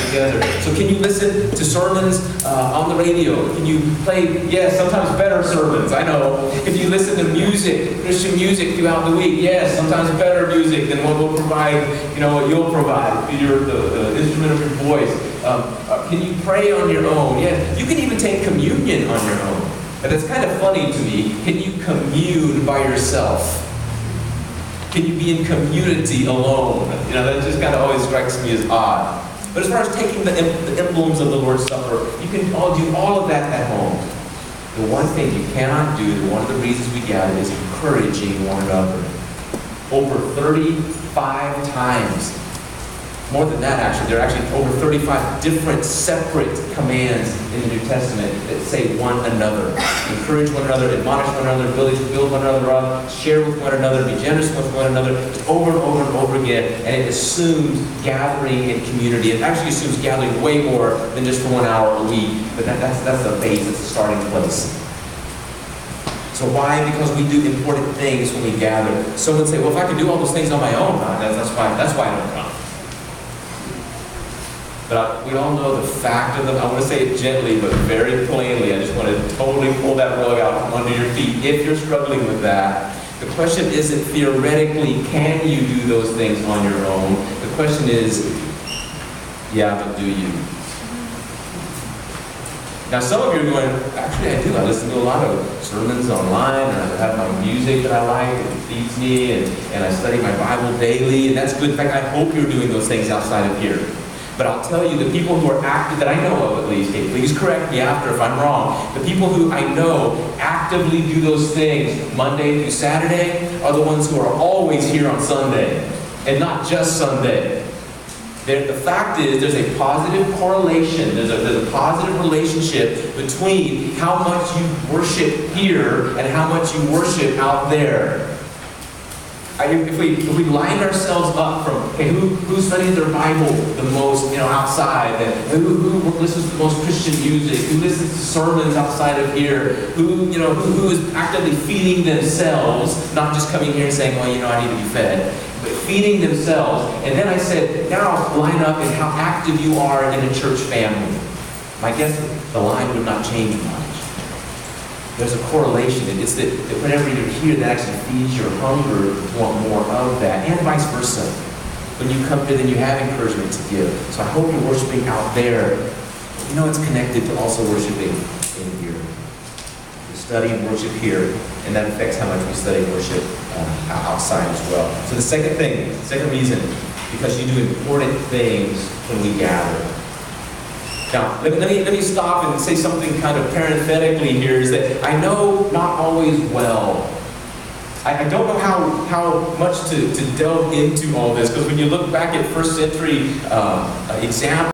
together. So can you listen to sermons on the radio? Can you play, yes, sometimes better sermons, I know. Can you listen to music, Christian music throughout the week? Yes, sometimes better music than what we'll provide, what you'll provide, the instrument of your voice. Can you pray on your own? Yeah, you can even take communion on your own. And it's kind of funny to me. Can you commune by yourself? Can you be in community alone? That just kind of always strikes me as odd. But as far as taking the emblems of the Lord's Supper, you can all do all of that at home. The one thing you cannot do, one of the reasons we gather, is encouraging one another. Over 35 times. More than that, actually. There are actually over 35 different separate commands in the New Testament that say one another. Encourage one another, admonish one another, build one another up, share with one another, be generous with one another. It's over and over and over again. And it assumes gathering in community. It actually assumes gathering way more than just for 1 hour a week. But that's the base, it's the starting place. So why? Because we do important things when we gather. Some would say, well, if I could do all those things on my own, that's fine. That's why I don't come. But we all know the fact of them. I want to say it gently, but very plainly. I just want to totally pull that rug out from under your feet. If you're struggling with that, the question isn't theoretically, can you do those things on your own? The question is, yeah, but do you? Now, some of you are going, actually, I do. I listen to a lot of sermons online, and I have my music that I like, and it feeds me, and I study my Bible daily, and that's good. In fact, I hope you're doing those things outside of here. But I'll tell you, the people who are active, that I know of at least, okay, please correct me after if I'm wrong, the people who I know actively do those things Monday through Saturday are the ones who are always here on Sunday, and not just Sunday. The fact is, there's a positive correlation, there's a positive relationship between how much you worship here and how much you worship out there. If we line ourselves up from, okay, who studies their Bible the most, outside, and who listens to the most Christian music, who listens to sermons outside of here, who is actively feeding themselves, not just coming here and saying, well, I need to be fed, but feeding themselves. And then I said, now line up in how active you are in a church family. My guess is the line would not change much. There's a correlation. It's that whenever you're here, that actually feeds your hunger to want more of that, and vice versa. When you come here, then you have encouragement to give. So I hope you're worshiping out there. It's connected to also worshiping in here. We study and worship here, and that affects how much we study and worship outside as well. So the second reason, because you do important things when we gather. Now, let me stop and say something kind of parenthetically here, is that I know not always well. I don't know how much to delve into all this, because when you look back at first century examples,